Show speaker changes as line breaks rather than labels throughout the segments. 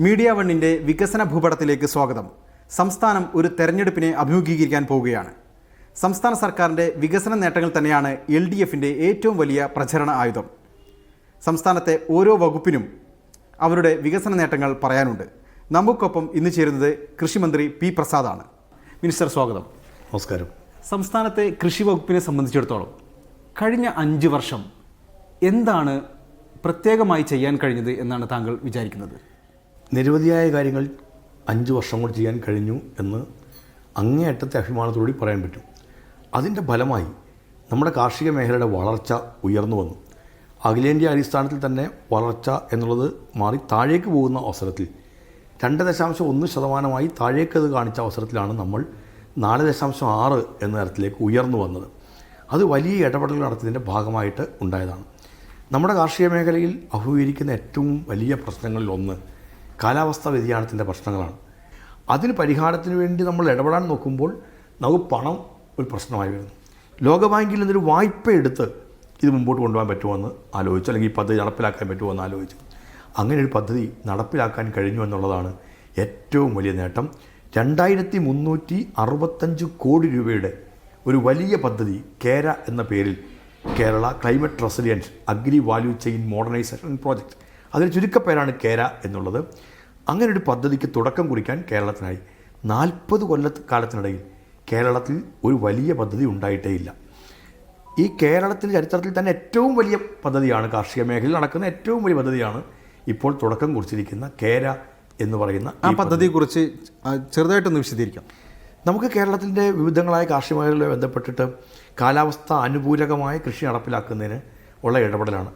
Media വണ്ണിൻ്റെ വികസന ഭൂപടത്തിലേക്ക് സ്വാഗതം. സംസ്ഥാനം ഒരു തെരഞ്ഞെടുപ്പിനെ അഭിമുഖീകരിക്കാൻ പോവുകയാണ്. സംസ്ഥാന സർക്കാരിൻ്റെ വികസന നേട്ടങ്ങൾ തന്നെയാണ് LDFിൻ്റെ ഏറ്റവും വലിയ പ്രചരണ ആയുധം. സംസ്ഥാനത്തെ ഓരോ വകുപ്പിനും അവരുടെ വികസന നേട്ടങ്ങൾ പറയാനുണ്ട്. നമുക്കൊപ്പം ഇന്ന് ചേരുന്നത് കൃഷിമന്ത്രി P. പ്രസാദാണ്. മിനിസ്റ്റർ, സ്വാഗതം.
നമസ്കാരം.
സംസ്ഥാനത്തെ കൃഷി വകുപ്പിനെ സംബന്ധിച്ചിടത്തോളം കഴിഞ്ഞ 5 വർഷം എന്താണ് പ്രത്യേകമായി ചെയ്യാൻ കഴിഞ്ഞത് എന്നാണ് താങ്കൾ വിചാരിക്കുന്നത്?
നിരവധിയായ കാര്യങ്ങൾ 5 വർഷം കൊണ്ട് ചെയ്യാൻ കഴിഞ്ഞു എന്ന് അങ്ങേയറ്റത്തെ അഭിമാനത്തോടുകൂടി പറയാൻ പറ്റും. അതിൻ്റെ ഫലമായി നമ്മുടെ കാർഷിക മേഖലയുടെ വളർച്ച ഉയർന്നു വന്നു. അഖിലേന്ത്യാ അടിസ്ഥാനത്തിൽ തന്നെ വളർച്ച എന്നുള്ളത് മാറി താഴേക്ക് പോകുന്ന അവസരത്തിൽ 2.1% താഴേക്കത് കാണിച്ച അവസരത്തിലാണ് നമ്മൾ 4.6 എന്ന തരത്തിലേക്ക് ഉയർന്നു വന്നത്. അത് വലിയ ഇടപെടലുകൾ നടത്തിയതിൻ്റെ ഭാഗമായിട്ട് ഉണ്ടായതാണ്. നമ്മുടെ കാർഷിക മേഖലയിൽ അഭിമുഖീകരിക്കുന്ന ഏറ്റവും വലിയ പ്രശ്നങ്ങളിലൊന്ന് കാലാവസ്ഥാ വ്യതിയാനത്തിൻ്റെ പ്രശ്നങ്ങളാണ്. അതിന് പരിഹാരത്തിന് വേണ്ടി നമ്മൾ ഇടപെടാൻ നോക്കുമ്പോൾ നമുക്ക് പണം ഒരു പ്രശ്നമായി വരുന്നു. ലോകബാങ്കിൽ നിന്നൊരു വായ്പ എടുത്ത് ഇത് മുമ്പോട്ട് കൊണ്ടുപോകാൻ പറ്റുമോ ആലോചിച്ചു, അല്ലെങ്കിൽ ഈ പദ്ധതി നടപ്പിലാക്കാൻ പറ്റുമോ എന്ന് ആലോചിച്ചു. അങ്ങനെ ഒരു പദ്ധതി നടപ്പിലാക്കാൻ കഴിഞ്ഞു എന്നുള്ളതാണ് ഏറ്റവും വലിയ നേട്ടം. 2365 കോടി രൂപയുടെ ഒരു വലിയ പദ്ധതി കേര എന്ന പേരിൽ Kerala climate resilience agri value chain modernisation project, അതിന് ചുരുക്കപ്പേരാണ് കേര എന്നുള്ളത്. അങ്ങനെ ഒരു പദ്ധതിക്ക് തുടക്കം കുറിക്കാൻ കേരളത്തിനായി 40 കൊല്ലക്കാലത്തിനിടയിൽ കേരളത്തിൽ ഒരു വലിയ പദ്ധതി ഉണ്ടായിട്ടേയില്ല. ഈ കേരളത്തിൻ്റെ ചരിത്രത്തിൽ തന്നെ ഏറ്റവും വലിയ പദ്ധതിയാണ്, കാർഷിക മേഖലയിൽ നടക്കുന്ന ഏറ്റവും വലിയ പദ്ധതിയാണ് ഇപ്പോൾ തുടക്കം കുറിച്ചിരിക്കുന്ന കേര എന്ന് പറയുന്ന
ആ പദ്ധതിയെക്കുറിച്ച് ചെറുതായിട്ടൊന്ന് വിശദീകരിക്കാം.
നമുക്ക് കേരളത്തിൻ്റെ വിവിധങ്ങളായ കാർഷിക മേഖലയുമായി ബന്ധപ്പെട്ടിട്ട് കാലാവസ്ഥ അനുകൂലമായ കൃഷി നടപ്പിലാക്കുന്നതിന് ഉള്ള ഇടപെടലാണ്.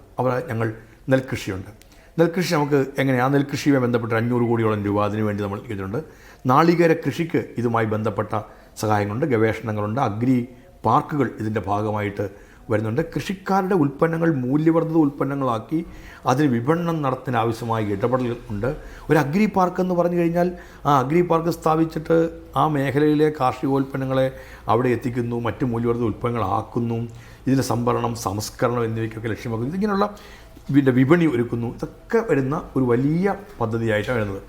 ഞങ്ങൾ നെൽകൃഷിയുണ്ട്. നെൽകൃഷി നമുക്ക് എങ്ങനെയാണ്, നെൽകൃഷിയുമായി ബന്ധപ്പെട്ട് 500 കോടിയോളം രൂപ അതിനു വേണ്ടി നമ്മൾ ചെയ്തിട്ടുണ്ട്. നാളികേര കൃഷിക്ക് ഇതുമായി ബന്ധപ്പെട്ട സഹായങ്ങളുണ്ട്, ഗവേഷണങ്ങളുണ്ട്, അഗ്രി പാർക്കുകൾ ഇതിൻ്റെ ഭാഗമായിട്ട് വരുന്നുണ്ട്. കൃഷിക്കാരുടെ ഉൽപ്പന്നങ്ങൾ മൂല്യവർദ്ധിത ഉൽപ്പന്നങ്ങളാക്കി അതിന് വിപണനം നടത്തുന്നതിന് ആവശ്യമായ ഇടപെടലുകൾ ഉണ്ട്. ഒരു അഗ്രി പാർക്ക് എന്ന് പറഞ്ഞു കഴിഞ്ഞാൽ ആ അഗ്രി പാർക്ക് സ്ഥാപിച്ചിട്ട് ആ മേഖലയിലെ കാർഷികോൽപ്പന്നങ്ങളെ അവിടെ എത്തിക്കുന്നു, മറ്റ് മൂല്യവർദ്ധിത ഉൽപ്പന്നങ്ങളാക്കുന്നു, ഇതിൻ്റെ സംഭരണം, സംസ്കരണം എന്നിവയ്ക്കൊക്കെ ലക്ഷ്യമാക്കുന്നു. ഇതിങ്ങനെയുള്ള വിപണി ഒരുക്കുന്നു. ഇതൊക്കെ വരുന്ന ഒരു വലിയ പദ്ധതിയായിട്ടാണ് വരുന്നത്.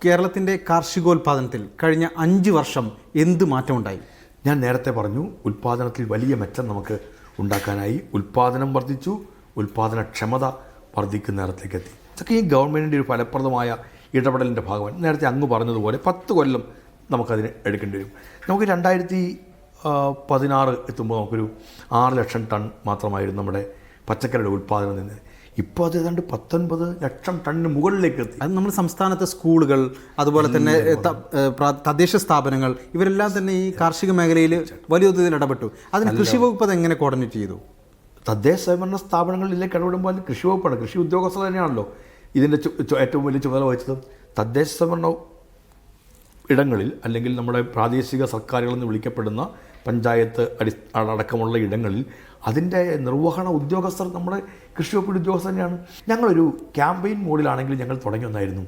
കേരളത്തിൻ്റെ കാർഷികോൽപാദനത്തിൽ കഴിഞ്ഞ 5 വർഷം എന്ത് മാറ്റമുണ്ടായി?
ഞാൻ നേരത്തെ പറഞ്ഞു, ഉൽപ്പാദനത്തിൽ വലിയ മെച്ചം നമുക്ക് ഉണ്ടാക്കാനായി. ഉൽപ്പാദനം വർദ്ധിച്ചു, ഉൽപ്പാദനക്ഷമത വർദ്ധിക്കുന്ന നേരത്തേക്ക് എത്തി. ഇതൊക്കെ ഈ ഗവൺമെൻറ്റിൻ്റെ ഒരു ഫലപ്രദമായ ഇടപെടലിൻ്റെ ഭാഗമായി. നേരത്തെ അങ്ങ് പറഞ്ഞതുപോലെ 10 കൊല്ലം നമുക്കതിന് എടുക്കേണ്ടി വരും. നമുക്ക് 2016 എത്തുമ്പോൾ നമുക്കൊരു 6 ലക്ഷം ടൺ മാത്രമായിരുന്നു നമ്മുടെ പച്ചക്കറിയുടെ ഉൽപ്പാദനം നിന്ന്. ഇപ്പോൾ അത് ഏതാണ്ട് 19 ലക്ഷം ടണ്ണിന് മുകളിലേക്ക് എത്തി.
അത് നമ്മൾ സംസ്ഥാനത്തെ സ്കൂളുകൾ, അതുപോലെ തന്നെ തദ്ദേശ സ്ഥാപനങ്ങൾ, ഇവരെല്ലാം തന്നെ ഈ കാർഷിക മേഖലയിൽ വലിയ തോതിൽ ഇടപെട്ടു. അതിന് കൃഷി വകുപ്പ് അതെങ്ങനെ കോർഡിനേറ്റ് ചെയ്തു?
തദ്ദേശ സ്വയംഭരണ സ്ഥാപനങ്ങളിലേക്ക് ഇടപെടുമ്പോൾ കൃഷി വകുപ്പാണ്, കൃഷി ഉദ്യോഗസ്ഥർ തന്നെയാണല്ലോ ഇതിൻ്റെ ഏറ്റവും വലിയ ചുമതല വഹിച്ചത്. തദ്ദേശ സ്വയംഭരണ ഇടങ്ങളിൽ, അല്ലെങ്കിൽ നമ്മുടെ പ്രാദേശിക സർക്കാരുകളെന്ന് വിളിക്കപ്പെടുന്ന പഞ്ചായത്ത് അടക്കമുള്ള ഇടങ്ങളിൽ അതിൻ്റെ നിർവഹണ ഉദ്യോഗസ്ഥർ നമ്മുടെ കൃഷി വകുപ്പിൻ്റെ ഉദ്യോഗസ്ഥർ തന്നെയാണ്. ഞങ്ങളൊരു ക്യാമ്പയിൻ മോഡിലാണെങ്കിൽ ഞങ്ങൾ തുടങ്ങി വന്നായിരുന്നു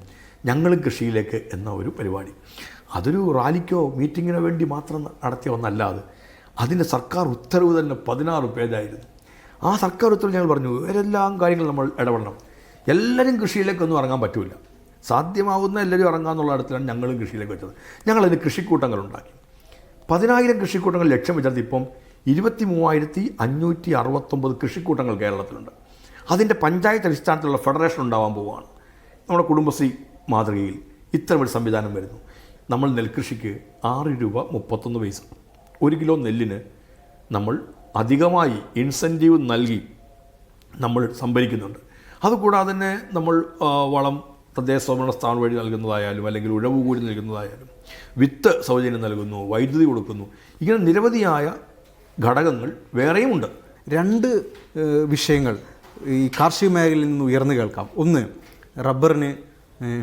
ഞങ്ങളും കൃഷിയിലേക്ക് എന്ന ഒരു പരിപാടി. അതൊരു റാലിക്കോ മീറ്റിങ്ങിനോ വേണ്ടി മാത്രം നടത്തിയ ഒന്നല്ല അത്. അതിൻ്റെ സർക്കാർ ഉത്തരവ് തന്നെ 16 പേജായിരുന്നു. ആ സർക്കാർ ഉത്തരവ് ഞങ്ങൾ പറഞ്ഞു, ഇവരെല്ലാം കാര്യങ്ങളും നമ്മൾ ഇടപെടണം, എല്ലാവരും കൃഷിയിലേക്കൊന്നും ഇറങ്ങാൻ പറ്റില്ല, സാധ്യമാവുന്ന എല്ലാവരും ഇറങ്ങാമെന്നുള്ള ഇടത്തിലാണ് ഞങ്ങളും കൃഷിയിലേക്ക് വെച്ചത്. ഞങ്ങളതിന് കൃഷിക്കൂട്ടങ്ങൾ ഉണ്ടാക്കി. 10,000 കൃഷിക്കൂട്ടങ്ങൾ ലക്ഷ്യം വെച്ചത് ഇപ്പം 23,569 കൃഷിക്കൂട്ടങ്ങൾ കേരളത്തിലുണ്ട്. അതിൻ്റെ പഞ്ചായത്ത് അടിസ്ഥാനത്തിലുള്ള ഫെഡറേഷൻ ഉണ്ടാവാൻ പോവുകയാണ്. നമ്മുടെ കുടുംബശ്രീ മാതൃകയിൽ ഇത്തരമൊരു സംവിധാനം വരുന്നു. നമ്മൾ നെൽകൃഷിക്ക് 6 രൂപ 31 പൈസ 1 കിലോ നെല്ലിന് നമ്മൾ അധികമായി ഇൻസെൻറ്റീവ് നൽകി നമ്മൾ സംഭരിക്കുന്നുണ്ട്. അതുകൂടാതെ തന്നെ നമ്മൾ വളം തദ്ദേശ സ്വയംഭരണ സ്ഥാപനം വഴി നൽകുന്നതായാലും, അല്ലെങ്കിൽ ഉഴവ് കൂലി നൽകുന്നതായാലും, വിത്ത് സൗജന്യം നൽകുന്നു, വൈദ്യുതി കൊടുക്കുന്നു. ഇങ്ങനെ നിരവധിയായ ഘടകങ്ങൾ വേറെയുമുണ്ട്.
2 വിഷയങ്ങൾ ഈ കാർഷിക മേഖലയിൽ നിന്ന് ഉയർന്നു കേൾക്കാം. ഒന്ന്, റബ്ബറിന്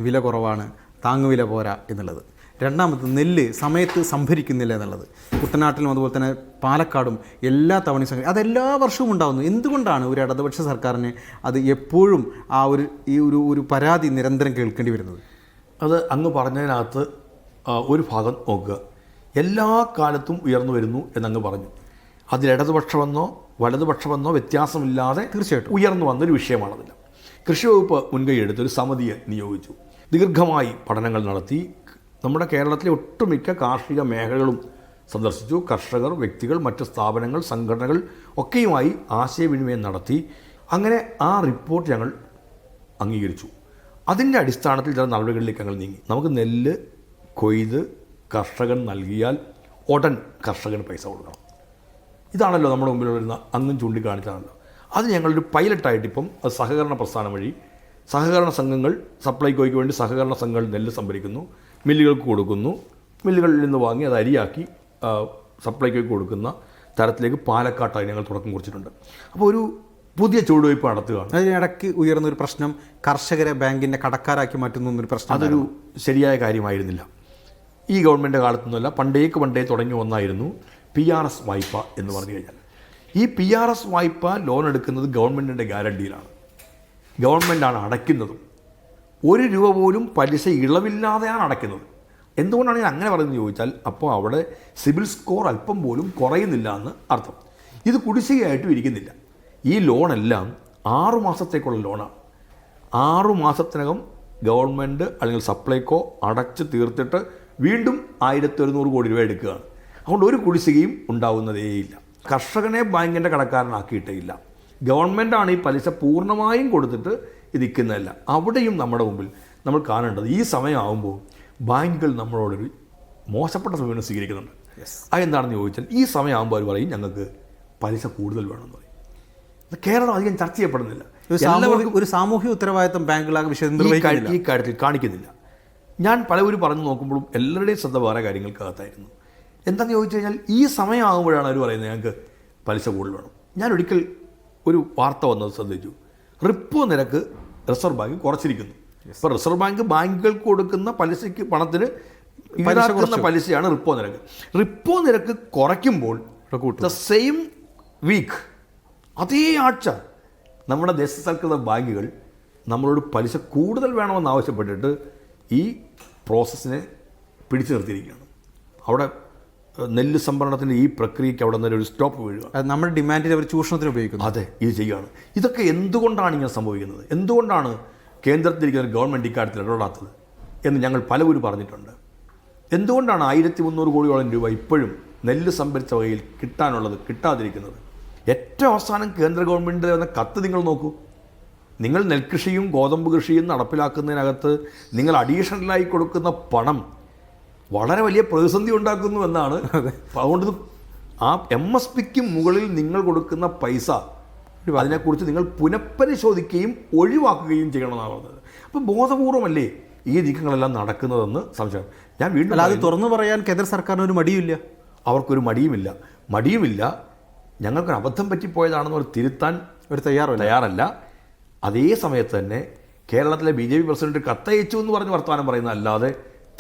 വില കുറവാണ്, താങ്ങുവില പോരാ എന്നുള്ളത്. രണ്ടാമത്, നെല്ല് സമയത്ത് സംഭരിക്കുന്നില്ല എന്നുള്ളത്. കുട്ടനാട്ടിലും അതുപോലെ തന്നെ പാലക്കാടും എല്ലാ തവണയും അതെല്ലാ വർഷവും ഉണ്ടാകുന്നു. എന്തുകൊണ്ടാണ് ഒരു ഇടതുപക്ഷ സർക്കാരിന് അത് എപ്പോഴും ഒരു പരാതി നിരന്തരം കേൾക്കേണ്ടി വരുന്നത്?
അത് അങ്ങ് പറഞ്ഞതിനകത്ത് ഒരു ഭാഗം നോക്കുക. എല്ലാ കാലത്തും ഉയർന്നു വരുന്നു എന്നങ്ങ് പറഞ്ഞു. അതിൽ ഇടതുപക്ഷമെന്നോ വലതുപക്ഷമെന്നോ വ്യത്യാസമില്ലാതെ
തീർച്ചയായിട്ടും
ഉയർന്നു വന്നൊരു വിഷയമാണതില്ല. കൃഷി വകുപ്പ് മുൻകൈ എടുത്തൊരു സമിതിയെ നിയോഗിച്ചു. ദീർഘമായി പഠനങ്ങൾ നടത്തി നമ്മുടെ കേരളത്തിലെ ഒട്ടുമിക്ക കാർഷിക മേഖലകളും സന്ദർശിച്ചു. കർഷകർ, വ്യക്തികൾ, മറ്റ് സ്ഥാപനങ്ങൾ, സംഘടനകൾ ഒക്കെയുമായി ആശയവിനിമയം നടത്തി. അങ്ങനെ ആ റിപ്പോർട്ട് ഞങ്ങൾ അംഗീകരിച്ചു. അതിൻ്റെ അടിസ്ഥാനത്തിൽ ചില നടപടികളിലേക്ക് ഞങ്ങൾ നീങ്ങി. നമുക്ക് നെല്ല് കൊയ്ത് കർഷകൻ നൽകിയാൽ ഉടൻ കർഷകന് പൈസ കൊടുക്കണം. ഇതാണല്ലോ നമ്മുടെ മുമ്പിൽ വരുന്ന അങ്ങും ചൂണ്ടിക്കാണിച്ചാണല്ലോ. അത് ഞങ്ങളൊരു പൈലറ്റായിട്ട് ഇപ്പം അത് സഹകരണ പ്രസ്ഥാനം വഴി സഹകരണ സംഘങ്ങൾ, സപ്ലൈകോയ്ക്ക് വേണ്ടി സഹകരണ സംഘങ്ങൾ നെല്ല് സംഭരിക്കുന്നു, മില്ലുകൾക്ക് കൊടുക്കുന്നു, മില്ലുകളിൽ നിന്ന് വാങ്ങി അത് അരിയാക്കി സപ്ലൈകോയ്ക്ക് കൊടുക്കുന്ന തരത്തിലേക്ക് പാലക്കാട്ടായി ഞങ്ങൾ തുടക്കം കുറിച്ചിട്ടുണ്ട്. അപ്പോൾ ഒരു പുതിയ ചുവടുവയ്പ് നടത്തുകയാണ്.
അതിനിടയ്ക്ക് ഉയർന്നൊരു പ്രശ്നം കർഷകരെ ബാങ്കിൻ്റെ കടക്കാരാക്കി മാറ്റുന്ന ഒരു പ്രശ്നം.
അതൊരു ശരിയായ കാര്യമായിരുന്നില്ല. ഈ ഗവൺമെൻറ് കാലത്തൊന്നുമല്ല, പണ്ടേ തുടങ്ങി വന്നായിരുന്നു PRS വായ്പ എന്ന് പറഞ്ഞു കഴിഞ്ഞാൽ. ഈ PRS വായ്പ ലോൺ എടുക്കുന്നത് ഗവൺമെൻറ്റിൻ്റെ ഗ്യാരണ്ടിയിലാണ്. ഗവൺമെൻറ്റാണ് അടയ്ക്കുന്നതും. 1 രൂപ പോലും പലിശ ഇളവില്ലാതെയാണ് അടയ്ക്കുന്നത്. എന്തുകൊണ്ടാണ് ഞാൻ അങ്ങനെ പറയുന്നത് ചോദിച്ചാൽ, അപ്പോൾ അവിടെ സിബിൽ സ്കോർ അല്പം പോലും കുറയുന്നില്ല എന്ന് അർത്ഥം. ഇത് കുടിശ്ശികയായിട്ടും ഇരിക്കുന്നില്ല. ഈ ലോണെല്ലാം 6 മാസത്തേക്കുള്ള ലോണാണ്. 6 മാസത്തിനകം ഗവൺമെൻറ് അല്ലെങ്കിൽ സപ്ലൈകോ അടച്ച് തീർത്തിട്ട് വീണ്ടും 1100 കോടി രൂപ എടുക്കുകയാണ്. അതുകൊണ്ട് ഒരു കുടിശ്ശികയും ഉണ്ടാവുന്നതേയില്ല. കർഷകനെ ബാങ്കിൻ്റെ കടക്കാരനാക്കിയിട്ടേ ഇല്ല. ഗവൺമെൻറ്റാണ് ഈ പലിശ പൂർണ്ണമായും കൊടുത്തിട്ട് ഇരിക്കുന്നതല്ല. അവിടെയും നമ്മുടെ മുമ്പിൽ നമ്മൾ കാണേണ്ടത്, ഈ സമയമാകുമ്പോൾ ബാങ്കുകൾ നമ്മളോടൊരു മോശപ്പെട്ട സമീപനം സ്വീകരിക്കുന്നുണ്ട്. അതെന്താണെന്ന് ചോദിച്ചാൽ, ഈ സമയമാകുമ്പോൾ അവർ പറയും ഞങ്ങൾക്ക് പലിശ കൂടുതൽ വേണമെന്ന് പറയും. കേരളം അധികം ചർച്ച ചെയ്യപ്പെടുന്നില്ല.
ഒരു സാമൂഹിക ഉത്തരവാദിത്തം ബാങ്കുകളാകെ വിഷയം
ഈ കാര്യത്തിൽ കാണിക്കുന്നില്ല. ഞാൻ പലവരും പറഞ്ഞു നോക്കുമ്പോഴും എല്ലാവരുടെയും ശ്രദ്ധ വേറെ കാര്യങ്ങൾക്കകത്തായിരുന്നു. എന്താണെന്ന് ചോദിച്ചു കഴിഞ്ഞാൽ, ഈ സമയമാകുമ്പോഴാണ് അവർ പറയുന്നത് ഞങ്ങൾക്ക് പലിശ കൂടുതൽ വേണം. ഞാൻ ഒരിക്കൽ ഒരു വാർത്ത വന്നത് ശ്രദ്ധിച്ചു. റിപ്പോ നിരക്ക് റിസർവ് ബാങ്ക് കുറച്ചിരിക്കുന്നു. ഇപ്പോൾ റിസർവ് ബാങ്ക് ബാങ്കുകൾക്ക് കൊടുക്കുന്ന പലിശയ്ക്ക് പണത്തിന് ഈടാക്കുന്ന പലിശയാണ് റിപ്പോ നിരക്ക്. റിപ്പോ നിരക്ക് കുറയ്ക്കുമ്പോൾ ദ സെയിം വീക്ക്, അതേ ആഴ്ച നമ്മുടെ ദേശസാൽകൃത ബാങ്കുകൾ നമ്മളോട് പലിശ കൂടുതൽ വേണമെന്ന് ആവശ്യപ്പെട്ടിട്ട് ഈ പ്രോസസ്സിനെ പിടിച്ചു നിർത്തിയിരിക്കുകയാണ്. അവിടെ നെല്ല് സംഭരണത്തിൻ്റെ ഈ പ്രക്രിയയ്ക്ക് അവിടെ നിന്ന് ഒരു സ്റ്റോപ്പ് വീഴുക.
നമ്മുടെ ഡിമാൻഡിൽ അവർ ചൂഷണത്തിന് ഉപയോഗിക്കുന്നു.
അതെ, ഇത് ചെയ്യുകയാണ്. ഇതൊക്കെ എന്തുകൊണ്ടാണ് ഇങ്ങനെ സംഭവിക്കുന്നത്? എന്തുകൊണ്ടാണ് കേന്ദ്രത്തിലിരിക്കുന്ന ഗവൺമെൻറ് ഇക്കാര്യത്തിൽ ഇടപെടാത്തത് എന്ന് ഞങ്ങൾ പലവരും പറഞ്ഞിട്ടുണ്ട്. എന്തുകൊണ്ടാണ് 1300 കോടിയോളം രൂപ ഇപ്പോഴും നെല്ല് സംഭരിച്ച വകയിൽ കിട്ടാനുള്ളത് കിട്ടാതിരിക്കുന്നത്? ഏറ്റവും അവസാനം കേന്ദ്ര ഗവൺമെൻറ് എന്ന കത്ത് നിങ്ങൾ നോക്കൂ. നിങ്ങൾ നെൽകൃഷിയും ഗോതമ്പ് കൃഷിയും നടപ്പിലാക്കുന്നതിനകത്ത് നിങ്ങൾ അഡീഷണലായി കൊടുക്കുന്ന പണം വളരെ വലിയ പ്രതിസന്ധി ഉണ്ടാക്കുന്നു എന്നാണ്. അതുകൊണ്ട് ആ MSPക്ക് മുകളിൽ നിങ്ങൾ കൊടുക്കുന്ന പൈസ, അതിനെക്കുറിച്ച് നിങ്ങൾ പുനഃപരിശോധിക്കുകയും ഒഴിവാക്കുകയും ചെയ്യണമെന്നാണ് പറഞ്ഞത്. അപ്പോൾ ബോധപൂർവമല്ലേ ഈ നീക്കങ്ങളെല്ലാം നടക്കുന്നതെന്ന് സംശയം. ഞാൻ വീണ്ടും
അത് തുറന്നു പറയാൻ കേന്ദ്ര സർക്കാരിന് ഒരു മടിയുമില്ല.
അവർക്കൊരു മടിയുമില്ല. ഞങ്ങൾക്കൊരു അബദ്ധം പറ്റിപ്പോയതാണെന്ന് അവർ തിരുത്താൻ തയ്യാറല്ല. അതേ സമയത്ത് തന്നെ കേരളത്തിലെ BJP പ്രസിഡന്റ് കത്തയച്ചു എന്ന് പറഞ്ഞ് വർത്തമാനം പറയുന്നത് അല്ലാതെ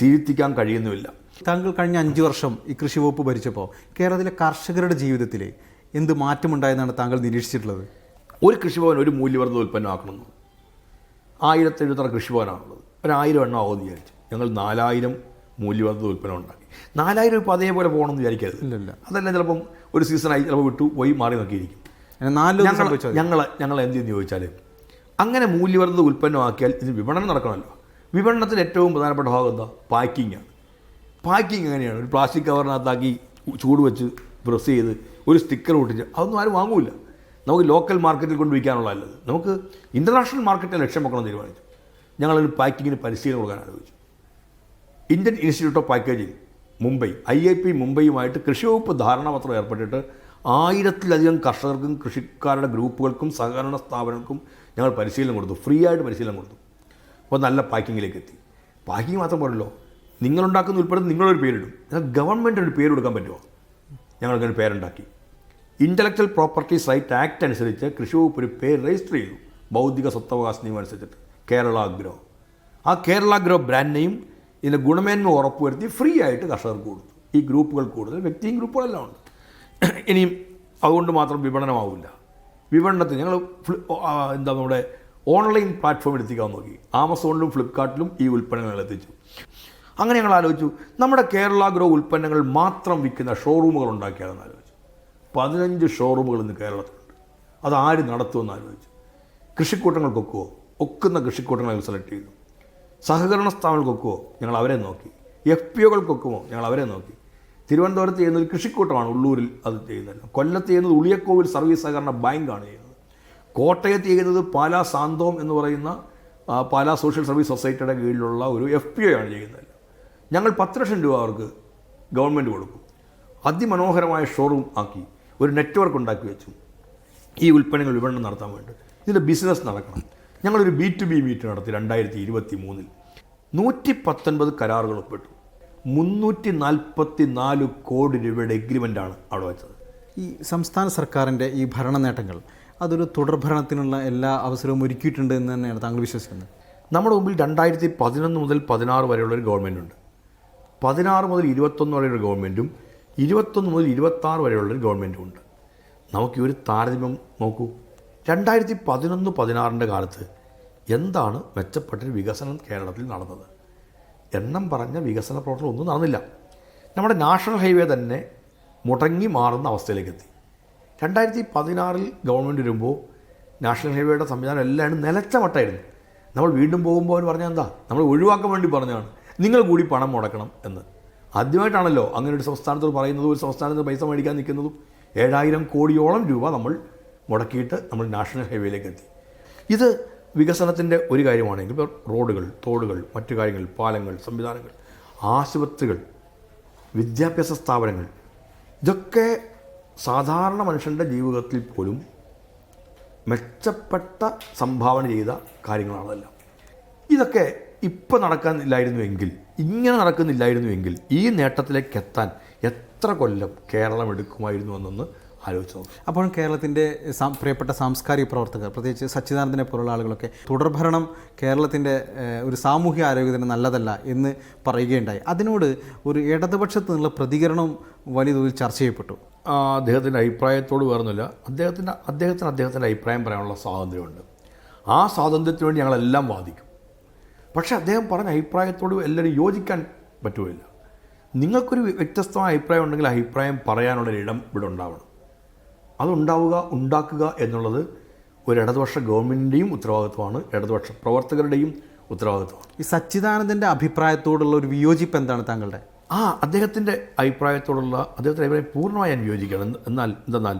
തിരുത്തിക്കാൻ കഴിയുന്നുമില്ല.
താങ്കൾ കഴിഞ്ഞ 5 വർഷം ഈ കൃഷി വകുപ്പ് ഭരിച്ചപ്പോൾ കേരളത്തിലെ കർഷകരുടെ ജീവിതത്തിൽ എന്ത് മാറ്റമുണ്ടായെന്നാണ് താങ്കൾ നിരീക്ഷിച്ചിട്ടുള്ളത്?
ഒരു കൃഷിഭവൻ ഒരു മൂല്യവർദ്ധിത ഉൽപ്പന്നമാക്കണമെന്ന് 1700 കൃഷിഭവനാണുള്ളത്. 1000 എണ്ണം ആവുമെന്ന് വിചാരിച്ചു. ഞങ്ങൾ 4000 മൂല്യവർദ്ധിത ഉൽപ്പന്നം ഉണ്ടാക്കി. 4000 ഇപ്പോൾ അതേപോലെ പോകണമെന്ന് വിചാരിക്കരുത്.
ഇല്ല.
അതല്ല, ചിലപ്പം ഒരു സീസണായി ചിലപ്പോൾ വിട്ടു പോയി മാറി നോക്കിയിരിക്കും. ഞങ്ങൾ എന്തെന്ന് ചോദിച്ചാൽ, അങ്ങനെ മൂല്യവർദ്ധിത ഉൽപ്പന്നമാക്കിയാൽ ഇത് വിപണനം നടക്കണമല്ലോ. വിപണനത്തിൽ ഏറ്റവും പ്രധാനപ്പെട്ട ഭാഗം എന്താ? പാക്കിങ്ങാണ്. പാക്കിങ് എങ്ങനെയാണ്? ഒരു പ്ലാസ്റ്റിക് കവറിനകത്താക്കി ചൂട് വെച്ച് പ്രസ് ചെയ്ത് ഒരു സ്റ്റിക്കർ ഒട്ടിച്ച് അതൊന്നും ആരും വാങ്ങൂല. നമുക്ക് ലോക്കൽ മാർക്കറ്റിൽ കൊണ്ട് വിൽക്കാനുള്ളതല്ലത്. നമുക്ക് ഇൻ്റർനാഷണൽ മാർക്കറ്റിൽ ലക്ഷ്യം വെക്കണം തീരുമാനിച്ചു. ഞങ്ങളൊരു പാക്കിങ്ങിന് പരിശീലനം കൊടുക്കാൻ ആലോചിച്ചു. Indian institute of packaging Mumbai, IIP മുംബൈയുമായിട്ട് കൃഷി വകുപ്പ് ധാരണാപത്രം ഏർപ്പെട്ടിട്ട് 1000-ലധികം കർഷകർക്കും കൃഷിക്കാരുടെ ഗ്രൂപ്പുകൾക്കും സഹകരണ സ്ഥാപനങ്ങൾക്കും ഞങ്ങൾ പരിശീലനം കൊടുത്തു. ഫ്രീ ആയിട്ട് പരിശീലനം കൊടുത്തു. അപ്പോൾ നല്ല പാക്കിങ്ങിലേക്ക് എത്തി. പാക്കിങ് മാത്രം പോരല്ലോ, നിങ്ങളുണ്ടാക്കുന്ന ഉൽപ്പന്നം നിങ്ങളൊരു പേരിടും. എന്നാൽ ഗവൺമെൻറ് ഒരു പേര് കൊടുക്കാൻ പറ്റുമോ? ഞങ്ങൾക്കൊരു പേരുണ്ടാക്കി. ഇൻ്റലക്ച്വൽ പ്രോപ്പർട്ടീസ് റൈറ്റ് ആക്ട് അനുസരിച്ച് കൃഷി വകുപ്പ് ഒരു പേര് രജിസ്റ്റർ ചെയ്തു. ബൗദ്ധിക സ്വത്തവകാശ നിയമം അനുസരിച്ചിട്ട് കേരള അഗ്രോ. ആ കേരള അഗ്രോ ബ്രാൻഡ് നെയിം ഇതിൻ്റെ ഗുണമേന്മ ഉറപ്പുവരുത്തി ഫ്രീ ആയിട്ട് കർഷകർക്ക് കൊടുത്തു. ഈ ഗ്രൂപ്പുകൾ കൂടുതൽ വ്യക്തിയും ഗ്രൂപ്പുകളെല്ലാം ഉണ്ട്. ഇനിയും അതുകൊണ്ട് മാത്രം വിപണനമാവില്ല. വിപണനത്തിന് ഞങ്ങൾ നമ്മുടെ ഓൺലൈൻ പ്ലാറ്റ്ഫോമിൽ എത്തിക്കാൻ നോക്കി. ആമസോണിലും ഫ്ലിപ്കാർട്ടിലും ഈ ഉൽപ്പന്നങ്ങൾ എത്തിച്ചു. അങ്ങനെ ഞങ്ങൾ ആലോചിച്ചു, നമ്മുടെ കേരള ഗ്രോ ഉൽപ്പന്നങ്ങൾ മാത്രം വിൽക്കുന്ന ഷോറൂമുകൾ ഉണ്ടാക്കിയാലെന്ന് ആലോചിച്ചു. 15 ഷോറൂമുകൾ ഇന്ന് കേരളത്തിലുണ്ട്. അതാര് നടത്തുമെന്ന് ആലോചിച്ചു. കൃഷിക്കൂട്ടങ്ങൾക്കൊക്കുമോ? ഒക്കുന്ന കൃഷിക്കൂട്ടങ്ങൾ സെലക്ട് ചെയ്തു. സഹകരണ സ്ഥാപനങ്ങൾക്കൊക്കുമോ ഞങ്ങൾ അവരെ നോക്കി, FPOകൾക്കൊക്കുമോ ഞങ്ങൾ അവരെ നോക്കി. തിരുവനന്തപുരത്ത് ചെയ്യുന്നത് ഒരു കൃഷിക്കൂട്ടമാണ്, ഉള്ളൂരിൽ അത് ചെയ്യുന്നില്ല. കൊല്ലത്ത് ചെയ്യുന്നത് ഉളിയക്കോവിൽ സർവീസ് സഹകരണ ബാങ്കാണ് ചെയ്യുന്നത്. കോട്ടയത്ത് ചെയ്യുന്നത് പാലാ സാന്തോം എന്ന് പറയുന്ന പാലാ സോഷ്യൽ സർവീസ് സൊസൈറ്റിയുടെ കീഴിലുള്ള ഒരു FPO ആണ് ചെയ്യുന്നത്. ഞങ്ങൾ 10 ലക്ഷം രൂപ അവർക്ക് ഗവൺമെൻറ് കൊടുക്കും. അതിമനോഹരമായ ഷോറൂം ആക്കി, ഒരു നെറ്റ്വർക്ക് ഉണ്ടാക്കി വെച്ചു ഈ ഉൽപ്പന്നങ്ങൾ വിപണനം നടത്താൻ വേണ്ടി. ഇതിൻ്റെ ബിസിനസ് നടക്കണം. ഞങ്ങളൊരു B2B മീറ്റ് നടത്തി 2023. 119 കരാറുകൾ ഒപ്പിട്ടു. 344 കോടി രൂപയുടെ എഗ്രിമെൻ്റാണ് അവിടെ വെച്ചത്.
ഈ സംസ്ഥാന സർക്കാരിൻ്റെ ഈ ഭരണ നേട്ടങ്ങൾ അതൊരു തുടർഭരണത്തിനുള്ള എല്ലാ അവസരവും ഒരുക്കിയിട്ടുണ്ട് എന്ന് തന്നെയാണ് താങ്കൾ വിശ്വസിക്കുന്നത്?
നമ്മുടെ മുമ്പിൽ 2011 മുതൽ 16 വരെയുള്ളൊരു ഗവൺമെൻറ് ഉണ്ട്. 16 മുതൽ 21 വരെയുള്ള ഗവൺമെൻറ്റും 21 മുതൽ 26 വരെയുള്ളൊരു ഗവൺമെൻറ്റും ഉണ്ട്. നമുക്ക് ഈ ഒരു താരതമ്യം നോക്കൂ. 2011-16 കാലത്ത് എന്താണ് മെച്ചപ്പെട്ടൊരു വികസനം കേരളത്തിൽ നടന്നത്? എണ്ണം പറഞ്ഞ വികസന പ്രവർത്തനം ഒന്നും നടന്നില്ല. നമ്മുടെ നാഷണൽ ഹൈവേ തന്നെ മുടങ്ങി മാറുന്ന അവസ്ഥയിലേക്ക് എത്തി. 2016 ഗവൺമെൻറ് വരുമ്പോൾ നാഷണൽ ഹൈവേയുടെ സംവിധാനം എല്ലാം നിലച്ച മട്ടായിരുന്നു. നമ്മൾ വീണ്ടും പോകുമ്പോൾ അവർ പറഞ്ഞാൽ എന്താ, നമ്മൾ ഒഴിവാക്കാൻ വേണ്ടി പറഞ്ഞതാണ് നിങ്ങൾ കൂടി പണം മുടക്കണം എന്ന്. ആദ്യമായിട്ടാണല്ലോ അങ്ങനെ ഒരു സംസ്ഥാനത്തോട് പറയുന്നത്. ഒരു സംസ്ഥാനത്ത് പൈസ മേടിക്കാൻ നിൽക്കുന്നതും 7000 കോടിയോളം രൂപ നമ്മൾ മുടക്കിയിട്ട് നമ്മൾ നാഷണൽ ഹൈവേയിലേക്ക് എത്തി. ഇത് വികസനത്തിൻ്റെ ഒരു കാര്യമാണെങ്കിൽ ഇപ്പോൾ റോഡുകൾ, തോടുകൾ, മറ്റു കാര്യങ്ങൾ, പാലങ്ങൾ, സംവിധാനങ്ങൾ, ആശുപത്രികൾ, വിദ്യാഭ്യാസ സ്ഥാപനങ്ങൾ, ഇതൊക്കെ സാധാരണ മനുഷ്യൻ്റെ ജീവിതത്തിൽ പോലും മെച്ചപ്പെട്ട സംഭാവന ചെയ്ത കാര്യങ്ങളാണെല്ലാം. ഇതൊക്കെ ഇപ്പോൾ നടക്കുന്നില്ലായിരുന്നുവെങ്കിൽ, ഇങ്ങനെ നടക്കുന്നില്ലായിരുന്നുവെങ്കിൽ ഈ നേട്ടത്തിലേക്ക് എത്താൻ എത്ര കൊല്ലം കേരളം എടുക്കുമായിരുന്നു എന്നൊന്ന് ആലോചിച്ച് നോക്കും.
അപ്പോൾ കേരളത്തിൻ്റെ പ്രിയപ്പെട്ട സാംസ്കാരിക പ്രവർത്തകർ, പ്രത്യേകിച്ച് സച്ചിദാനന്ദനെ പോലുള്ള ആളുകളൊക്കെ തുടർഭരണം കേരളത്തിൻ്റെ ഒരു സാമൂഹ്യ ആരോഗ്യത്തിന് നല്ലതല്ല എന്ന് പറയുകയുണ്ടായി. അതിനോട് ഒരു ഇടതുപക്ഷത്തു നിന്നുള്ള പ്രതികരണം വലിയ തോതിൽ ചർച്ച ചെയ്യപ്പെട്ടു.
അദ്ദേഹത്തിൻ്റെ അഭിപ്രായത്തോട് വേറൊന്നുമില്ല. അദ്ദേഹത്തിന് അഭിപ്രായം പറയാനുള്ള സ്വാതന്ത്ര്യമുണ്ട്. ആ സ്വാതന്ത്ര്യത്തിന് വേണ്ടി ഞങ്ങളെല്ലാം വാദിക്കും. പക്ഷേ അദ്ദേഹം പറഞ്ഞ അഭിപ്രായത്തോട് എല്ലാവരും യോജിക്കാൻ പറ്റുകയില്ല. നിങ്ങൾക്കൊരു വ്യത്യസ്തമായ അഭിപ്രായം ഉണ്ടെങ്കിൽ അഭിപ്രായം പറയാനുള്ളൊരു ഇടം ഇവിടെ ഉണ്ടാവണം. ഉണ്ടാക്കുക എന്നുള്ളത് ഒരു ഇടതുപക്ഷ ഗവൺമെൻറ്റിൻ്റെയും ഉത്തരവാദിത്വമാണ്, ഇടതുപക്ഷ പ്രവർത്തകരുടെയും ഉത്തരവാദിത്വമാണ്.
ഈ സച്ചിദാനന്ദൻ്റെ അഭിപ്രായത്തോടുള്ള ഒരു വിയോജിപ്പ് എന്താണ് താങ്കളുടെ?
അദ്ദേഹത്തിൻ്റെ അഭിപ്രായത്തോടുള്ള അദ്ദേഹത്തിൻ്റെ അഭിപ്രായം പൂർണ്ണമായി ഞാൻ യോജിക്കണം. എന്തെന്നാൽ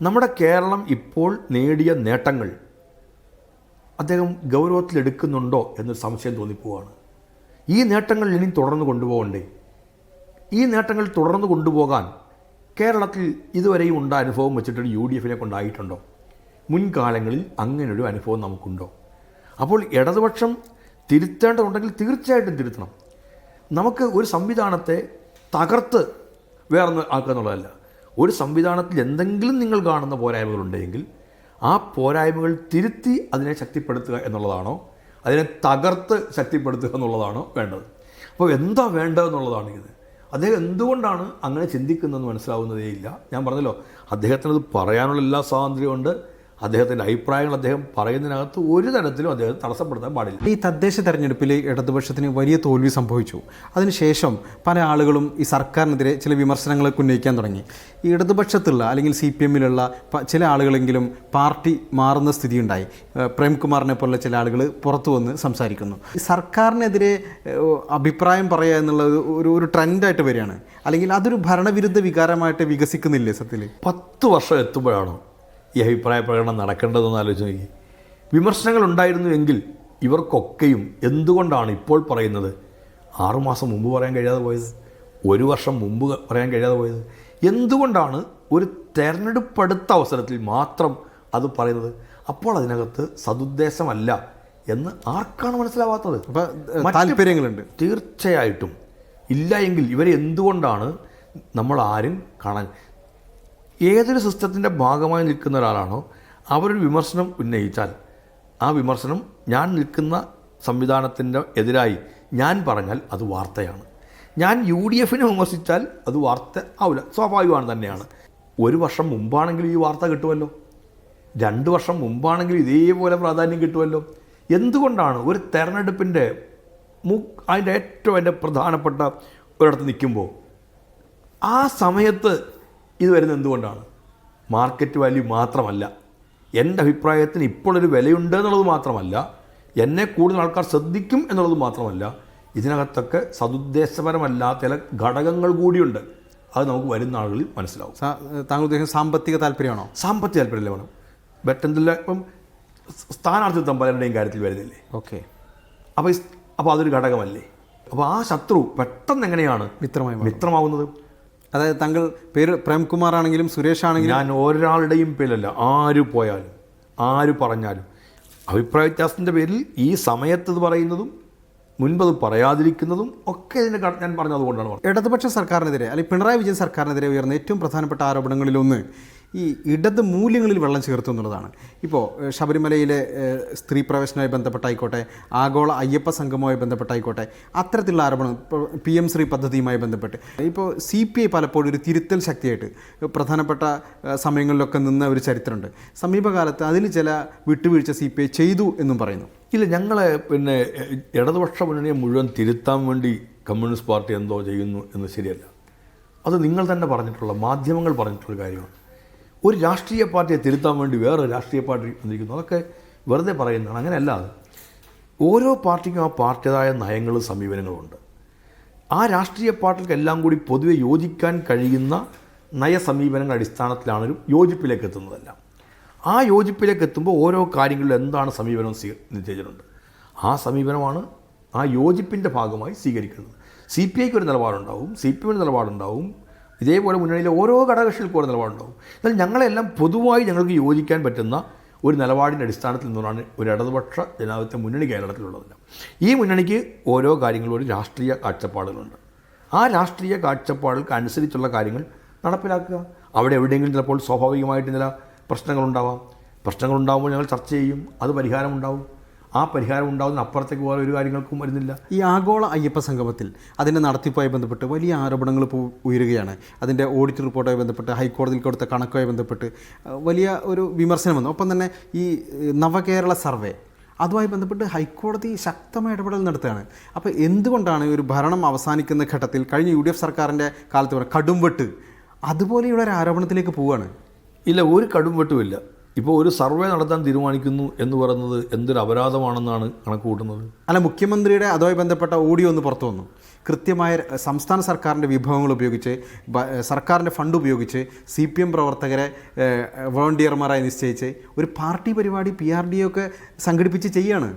നമ്മുടെ കേരളം ഇപ്പോൾ നേടിയ നേട്ടങ്ങൾ അദ്ദേഹം ഗൗരവത്തിലെടുക്കുന്നുണ്ടോ എന്നൊരു സംശയം തോന്നിപ്പോവാണ്. ഈ നേട്ടങ്ങൾ ഇനി തുടർന്ന് കൊണ്ടുപോകണ്ടേ? ഈ നേട്ടങ്ങൾ തുടർന്ന് കൊണ്ടുപോകാൻ കേരളത്തിൽ ഇതുവരെയും ഉണ്ടായ അനുഭവം വെച്ചിട്ടൊരു UDFനെ കൊണ്ടായിട്ടുണ്ടോ? മുൻകാലങ്ങളിൽ അങ്ങനൊരു അനുഭവം നമുക്കുണ്ടോ? അപ്പോൾ ഇടതുപക്ഷം തിരുത്തേണ്ടതുണ്ടെങ്കിൽ തീർച്ചയായിട്ടും തിരുത്തണം. നമുക്ക് ഒരു സംവിധാനത്തെ തകർത്ത് വേറൊന്ന് ആക്കുക എന്നുള്ളതല്ല. ഒരു സംവിധാനത്തിൽ എന്തെങ്കിലും നിങ്ങൾ കാണുന്ന പോരായ്മകളുണ്ടെങ്കിൽ ആ പോരായ്മകൾ തിരുത്തി അതിനെ ശക്തിപ്പെടുത്തുക എന്നുള്ളതാണോ, അതിനെ തകർത്ത് ശക്തിപ്പെടുത്തുക എന്നുള്ളതാണോ വേണ്ടത്? അപ്പോൾ എന്താ വേണ്ടതെന്നുള്ളതാണ് ഇത്. അദ്ദേഹം എന്തുകൊണ്ടാണ് അങ്ങനെ ചിന്തിക്കുന്നതെന്ന് മനസ്സിലാവുന്നതേയില്ല. ഞാൻ പറഞ്ഞല്ലോ, അദ്ദേഹത്തിനത് പറയാനുള്ള എല്ലാ സ്വാതന്ത്ര്യമുണ്ട്. അദ്ദേഹത്തിൻ്റെ അഭിപ്രായങ്ങൾ അദ്ദേഹം പറയുന്നതിനകത്ത് ഒരു തരത്തിലും അദ്ദേഹം തടസ്സപ്പെടുത്താൻ പാടില്ല.
ഈ തദ്ദേശ തെരഞ്ഞെടുപ്പിൽ ഇടതുപക്ഷത്തിന് വലിയ തോൽവി സംഭവിച്ചു. അതിനുശേഷം പല ആളുകളും ഈ സർക്കാരിനെതിരെ ചില വിമർശനങ്ങളൊക്കെ ഉന്നയിക്കാൻ തുടങ്ങി. ഈ ഇടതുപക്ഷത്തുള്ള അല്ലെങ്കിൽ CPMലുള്ള ചില ആളുകളെങ്കിലും പാർട്ടി മാറുന്ന സ്ഥിതിയുണ്ടായി. പ്രേംകുമാറിനെ പോലുള്ള ചില ആളുകൾ പുറത്തു വന്ന് സംസാരിക്കുന്നു. ഈ സർക്കാരിനെതിരെ അഭിപ്രായം പറയുക എന്നുള്ളത് ഒരു ട്രെൻഡായിട്ട് വരികയാണ്, അല്ലെങ്കിൽ അതൊരു ഭരണവിരുദ്ധ വികാരമായിട്ട് വികസിക്കുന്നില്ലേ? സത്യത്തിൽ
10 വർഷം എത്തുമ്പോഴാണോ ഈ അഭിപ്രായ പ്രകടനം നടക്കേണ്ടതെന്ന് ആലോചിച്ച് നോക്കി. വിമർശനങ്ങൾ ഉണ്ടായിരുന്നുവെങ്കിൽ ഇവർക്കൊക്കെയും എന്തുകൊണ്ടാണ് ഇപ്പോൾ പറയുന്നത് 6 മാസം മുമ്പ് പറയാൻ കഴിയാതെ പോയത്, 1 വർഷം മുമ്പ് പറയാൻ കഴിയാതെ പോയത്? എന്തുകൊണ്ടാണ് ഒരു തെരഞ്ഞെടുപ്പെടുത്ത അവസരത്തിൽ മാത്രം അത് പറയുന്നത്? അപ്പോൾ അതിനകത്ത് സതുദ്ദേശമല്ല എന്ന് ആർക്കാണ് മനസ്സിലാവാത്തത്?
താല്പര്യങ്ങളുണ്ട്
തീർച്ചയായിട്ടും. ഇല്ല എങ്കിൽ ഇവരെ എന്തുകൊണ്ടാണ് നമ്മൾ ആരും കാണാൻ? ഏതൊരു സിസ്റ്റത്തിൻ്റെ ഭാഗമായി നിൽക്കുന്ന ഒരാളാണോ അവരൊരു വിമർശനം ഉന്നയിച്ചാൽ ആ വിമർശനം ഞാൻ നിൽക്കുന്ന സംവിധാനത്തിൻ്റെ എതിരായി ഞാൻ പറഞ്ഞാൽ അത് വാർത്തയാണ്. ഞാൻ UDFനെ വിമർശിച്ചാൽ അത് വാർത്ത ആവില്ല, സ്വാഭാവികമാണ് തന്നെയാണ്. 1 വർഷം മുമ്പാണെങ്കിൽ ഈ വാർത്ത കിട്ടുമല്ലോ, 2 വർഷം മുമ്പാണെങ്കിൽ ഇതേപോലെ പ്രാധാന്യം കിട്ടുമല്ലോ. എന്തുകൊണ്ടാണ് ഒരു തെരഞ്ഞെടുപ്പിൻ്റെ അതിൻ്റെ പ്രധാനപ്പെട്ട ഒരിടത്ത് നിൽക്കുമ്പോൾ ആ സമയത്ത് ഇത് വരുന്നത് എന്തുകൊണ്ടാണ്? മാർക്കറ്റ് വാല്യൂ മാത്രമല്ല, എൻ്റെ അഭിപ്രായത്തിന് ഇപ്പോഴൊരു വിലയുണ്ട് എന്നുള്ളത് മാത്രമല്ല, എന്നെ കൂടുതൽ ആൾക്കാർ ശ്രദ്ധിക്കും എന്നുള്ളത് മാത്രമല്ല, ഇതിനകത്തൊക്കെ സതുദ്ദേശപരമല്ലാത്ത ചില ഘടകങ്ങൾ കൂടിയുണ്ട്. അത് നമുക്ക് വരുന്ന ആളുകളിൽ മനസ്സിലാവും.
താങ്കൾ ഉദ്ദേശിക്കുന്ന സാമ്പത്തിക താല്പര്യമാണോ?
സാമ്പത്തിക താല്പര്യമല്ലേ വേണം. മറ്റെന്തെല്ലാം ഇപ്പം സ്ഥാനാർത്ഥിത്വം പലരുടെയും കാര്യത്തിൽ വരുന്നില്ലേ?
ഓക്കെ.
അപ്പോൾ അതൊരു ഘടകമല്ലേ? അപ്പോൾ ആ ശത്രു പെട്ടെന്ന് എങ്ങനെയാണ് മിത്രമാവുന്നത്?
അതായത് താങ്കൾ പേര് പ്രേംകുമാർ ആണെങ്കിലും സുരേഷ് ആണെങ്കിലും,
ഞാൻ ഒരാളുടെയും പേരിലല്ല, ആര് പോയാലും ആര് പറഞ്ഞാലും അഭിപ്രായ വ്യത്യാസത്തിൻ്റെ പേരിൽ ഈ സമയത്ത് പറയുന്നതും മുൻപത് പറയാതിരിക്കുന്നതും ഒക്കെ ഇതിൻ്റെ ഞാൻ പറഞ്ഞതുകൊണ്ടാണ് പറഞ്ഞത്.
ഇടതുപക്ഷ സർക്കാരിനെതിരെ അല്ലെങ്കിൽ പിണറായി വിജയൻ സർക്കാരിനെതിരെ ഉയർന്ന ഏറ്റവും പ്രധാനപ്പെട്ട ആരോപണങ്ങളിലൊന്ന് ഈ ഇടത് മൂല്യങ്ങളിൽ വെള്ളം ചേർത്തു എന്നുള്ളതാണ്. ഇപ്പോൾ ശബരിമലയിലെ സ്ത്രീ പ്രവേശനവുമായി ബന്ധപ്പെട്ടായിക്കോട്ടെ, ആഗോള അയ്യപ്പ സംഘവുമായി ബന്ധപ്പെട്ടായിക്കോട്ടെ, അത്തരത്തിലുള്ള ആരോപണം, ഇപ്പോൾ PM ശ്രീ പദ്ധതിയുമായി ബന്ധപ്പെട്ട് ഇപ്പോൾ CPI പലപ്പോഴും ഒരു തിരുത്തൽ ശക്തിയായിട്ട് പ്രധാനപ്പെട്ട സമയങ്ങളിലൊക്കെ നിന്ന ഒരു ചരിത്രമുണ്ട്. സമീപകാലത്ത് അതിൽ ചില വിട്ടുവീഴ്ച CPI ചെയ്തു എന്നും പറയുന്നു.
ഇല്ല, ഞങ്ങളെ ഇടതുപക്ഷ മുന്നണിയെ മുഴുവൻ തിരുത്താൻ വേണ്ടി കമ്മ്യൂണിസ്റ്റ് പാർട്ടി എന്തോ ചെയ്യുന്നു എന്ന് ശരിയല്ല. അത് നിങ്ങൾ തന്നെ പറഞ്ഞിട്ടുള്ള, മാധ്യമങ്ങൾ പറഞ്ഞിട്ടുള്ള കാര്യമാണ്. ഒരു രാഷ്ട്രീയ പാർട്ടിയെ തിരുത്താൻ വേണ്ടി വേറെ രാഷ്ട്രീയ പാർട്ടി വന്നിരിക്കുന്നു, അതൊക്കെ വെറുതെ പറയുന്നതാണ്. അങ്ങനെയല്ല. അത് ഓരോ പാർട്ടിക്കും ആ പാർട്ടിയുടേതായ നയങ്ങളും സമീപനങ്ങളുമുണ്ട്. ആ രാഷ്ട്രീയ പാർട്ടികൾക്കെല്ലാം കൂടി പൊതുവെ യോജിക്കാൻ കഴിയുന്ന നയസമീപനങ്ങളുടെ അടിസ്ഥാനത്തിലാണ് ഒരു യോജിപ്പിലേക്ക് എത്തുന്നതെല്ലാം. ആ യോജിപ്പിലേക്ക് എത്തുമ്പോൾ ഓരോ കാര്യങ്ങളിലും എന്താണ് സമീപനം നിശ്ചയിച്ചിട്ടുണ്ട്. ആ സമീപനമാണ് ആ യോജിപ്പിൻ്റെ ഭാഗമായി സ്വീകരിക്കുന്നത്. CPIക്ക് ഒരു നിലപാടുണ്ടാവും, CPM നിലപാടുണ്ടാവും, ഇതേപോലെ മുന്നണിയിലെ ഓരോ ഘടകകക്ഷികൾക്കും ഒരു നിലപാടുണ്ടാവും. എന്നാൽ ഞങ്ങളെല്ലാം പൊതുവായി ഞങ്ങൾക്ക് യോജിക്കാൻ പറ്റുന്ന ഒരു നിലപാടിൻ്റെ അടിസ്ഥാനത്തിൽ നിന്നാണ് ഒരു ഇടതുപക്ഷ ജനാധിപത്യ മുന്നണി കേരളത്തിലുള്ളതല്ല. ഈ മുന്നണിക്ക് ഓരോ കാര്യങ്ങളും ഒരു രാഷ്ട്രീയ കാഴ്ചപ്പാടുകളുണ്ട്. ആ രാഷ്ട്രീയ കാഴ്ചപ്പാടുകൾക്ക് അനുസരിച്ചുള്ള കാര്യങ്ങൾ നടപ്പിലാക്കുക. അവിടെ എവിടെയെങ്കിലും ചിലപ്പോൾ സ്വാഭാവികമായിട്ട് ചില പ്രശ്നങ്ങളുണ്ടാകുമ്പോൾ ഞങ്ങൾ ചർച്ച ചെയ്യും, അത് പരിഹാരമുണ്ടാവും. ആ പരിഹാരം ഉണ്ടാകുന്ന അപ്പുറത്തേക്ക് പോലെ ഒരു കാര്യങ്ങൾക്കും വരുന്നില്ല.
ഈ ആഗോള അയ്യപ്പ സംഗമത്തിൽ അതിൻ്റെ നടത്തിപ്പുമായി ബന്ധപ്പെട്ട് വലിയ ആരോപണങ്ങൾ ഉയരുകയാണ്. അതിൻ്റെ ഓഡിറ്റ് റിപ്പോർട്ടുമായി ബന്ധപ്പെട്ട് ഹൈക്കോടതിയിൽ കൊടുത്ത കണക്കുമായി ബന്ധപ്പെട്ട് വലിയ ഒരു വിമർശനം വന്നു. ഒപ്പം തന്നെ ഈ നവകേരള സർവേ അതുമായി ബന്ധപ്പെട്ട് ഹൈക്കോടതി ശക്തമായ ഇടപെടൽ നടത്തുകയാണ്. അപ്പോൾ എന്തുകൊണ്ടാണ് ഒരു ഭരണം അവസാനിക്കുന്ന ഘട്ടത്തിൽ കഴിഞ്ഞ UDF സർക്കാരിൻ്റെ കാലത്ത് പറഞ്ഞ കടുംവെട്ട് അതുപോലെയുള്ള ഒരു ആരോപണത്തിലേക്ക് പോവുകയാണ്?
ഇല്ല, ഒരു കടുംവെട്ടുമില്ല. ഇപ്പോൾ ഒരു സർവേ നടത്താൻ തീരുമാനിക്കുന്നു എന്ന് പറയുന്നത് എന്തൊരു അപരാധമാണെന്നാണ് കണക്ക് കൂട്ടുന്നത്.
അല്ല, മുഖ്യമന്ത്രിയുടെ അതുമായി ബന്ധപ്പെട്ട ഓഡിയോ ഒന്ന് പുറത്തു വന്നു. കൃത്യമായ സംസ്ഥാന സർക്കാരിൻ്റെ വിഭവങ്ങൾ ഉപയോഗിച്ച്, സർക്കാരിൻ്റെ ഫണ്ട് ഉപയോഗിച്ച് CPM പ്രവർത്തകരെ വോളണ്ടിയർമാരായി നിശ്ചയിച്ച് ഒരു പാർട്ടി പരിപാടി PRDO ഒക്കെ സംഘടിപ്പിച്ച് ചെയ്യാണ്.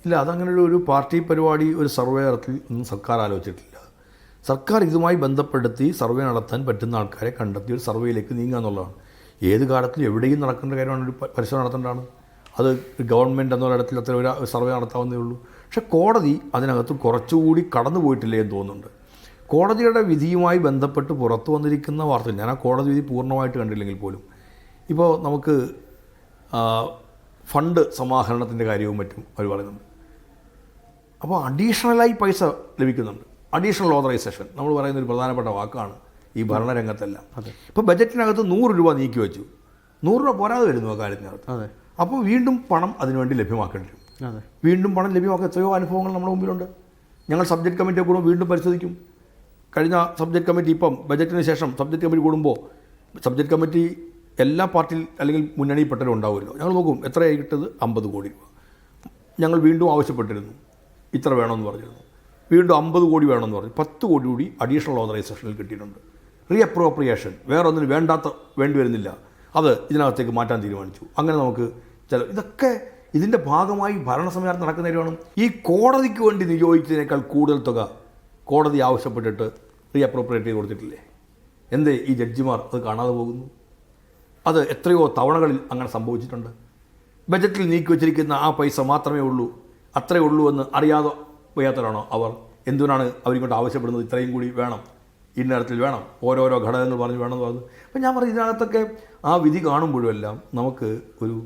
ഇല്ല, അതങ്ങനെ ഒരു പാർട്ടി പരിപാടി, ഒരു സർവേ നടത്തി ഒന്നും സർക്കാർ ആലോചിച്ചിട്ടില്ല. സർക്കാർ ഇതുമായി ബന്ധപ്പെടുത്തി സർവേ നടത്താൻ പറ്റുന്ന ആൾക്കാരെ കണ്ടെത്തി ഒരു സർവേയിലേക്ക് നീങ്ങുക എന്നുള്ളതാണ്. ഏത് കാലത്തിലും എവിടെയും നടക്കേണ്ട കാര്യമാണ്. ഒരു പരിശോധന നടത്തേണ്ടതാണ്. അത് ഗവൺമെൻറ് എന്നുള്ള ഇടത്തിൽ അത്ര ഒരു സർവേ നടത്താവുന്നേ ഉള്ളൂ. പക്ഷേ കോടതി അതിനകത്ത് കുറച്ചുകൂടി കടന്നു പോയിട്ടില്ലേ എന്ന് തോന്നുന്നുണ്ട്. കോടതിയുടെ വിധിയുമായി ബന്ധപ്പെട്ട് പുറത്തു വന്നിരിക്കുന്ന വാർത്തകൾ, ഞാൻ ആ കോടതി വിധി പൂർണ്ണമായിട്ട് കണ്ടില്ലെങ്കിൽ പോലും, ഇപ്പോൾ നമുക്ക് ഫണ്ട് സമാഹരണത്തിൻ്റെ കാര്യവും മറ്റും അവർ പറയുന്നുണ്ട്. അപ്പോൾ അഡീഷണലായി പൈസ ലഭിക്കുന്നുണ്ട്. അഡീഷണൽ ഓതറൈസേഷൻ നമ്മൾ പറയുന്നൊരു പ്രധാനപ്പെട്ട വാക്കാണ് ഈ ഭരണരംഗത്തെല്ലാം. ഇപ്പോൾ ബജറ്റിനകത്ത് 100 രൂപ നീക്കി വെച്ചു. 100 രൂപ പോരാതെ വരുന്നു ആ കാര്യത്തിനകത്ത്. അപ്പോൾ വീണ്ടും പണം അതിനുവേണ്ടി ലഭ്യമാക്കേണ്ടി വരും. വീണ്ടും പണം ലഭ്യമാക്കാൻ എത്രയോ അനുഭവങ്ങൾ നമ്മുടെ മുമ്പിലുണ്ട്. ഞങ്ങൾ സബ്ജക്റ്റ് കമ്മിറ്റിയെ കൂടുമ്പോൾ വീണ്ടും പരിശോധിക്കും. കഴിഞ്ഞ സബ്ജക്റ്റ് കമ്മിറ്റി, ഇപ്പം ബജറ്റിന് ശേഷം സബ്ജക്റ്റ് കമ്മിറ്റി കൂടുമ്പോൾ സബ്ജക്റ്റ് കമ്മിറ്റി എല്ലാ പാർട്ടിയിൽ അല്ലെങ്കിൽ മുന്നണിയിൽപ്പെട്ടവരും ഉണ്ടാവുമല്ലോ. ഞങ്ങൾ നോക്കും എത്രയായി കിട്ടത്, 50 കോടി രൂപ. ഞങ്ങൾ വീണ്ടും ആവശ്യപ്പെട്ടിരുന്നു, ഇത്ര വേണമെന്ന് പറഞ്ഞിരുന്നു. വീണ്ടും 50 കോടി വേണമെന്ന് പറഞ്ഞു. 10 കോടി കൂടി അഡീഷണൽ ഓതറൈസേഷനിൽ കിട്ടിയിട്ടുണ്ട്. റീഅപ്രോപ്രിയേഷൻ, വേറെ ഒന്നിന് വേണ്ടി വരുന്നില്ല, അത് ഇതിനകത്തേക്ക് മാറ്റാൻ തീരുമാനിച്ചു. അങ്ങനെ നമുക്ക് ഇതൊക്കെ ഇതിൻ്റെ ഭാഗമായി ഭരണസംവിധാനം നടക്കുന്ന കാര്യമാണ്. ഈ കോടതിക്ക് വേണ്ടി നിയോഗിച്ചതിനേക്കാൾ കൂടുതൽ തുക കോടതി ആവശ്യപ്പെട്ടിട്ട് റീഅപ്രോപ്രിയേറ്റ് ചെയ്ത് കൊടുത്തിട്ടില്ലേ? എന്തേ ഈ ജഡ്ജിമാർ അത് കാണാതെ പോകുന്നു? അത് എത്രയോ തവണകളിൽ അങ്ങനെ സംഭവിച്ചിട്ടുണ്ട്. ബജറ്റിൽ നീക്കി വച്ചിരിക്കുന്ന ആ പൈസ മാത്രമേ ഉള്ളൂ, അത്രയേ ഉള്ളൂ എന്ന് അറിയാതെ വയ്യാത്തവരാണോ അവർ? എന്തിനാണ് അവരിങ്ങോട്ട് ആവശ്യപ്പെടുന്നത് ഇത്രയും കൂടി വേണം, ഇന്നടത്തിൽ വേണം, ഓരോരോ ഘടകങ്ങൾ പറഞ്ഞ് വേണമെന്ന് പറഞ്ഞു? അപ്പം ഞാൻ പറഞ്ഞു, ഇതിനകത്തൊക്കെ ആ വിധി കാണുമ്പോഴുമെല്ലാം നമുക്ക് ഒരു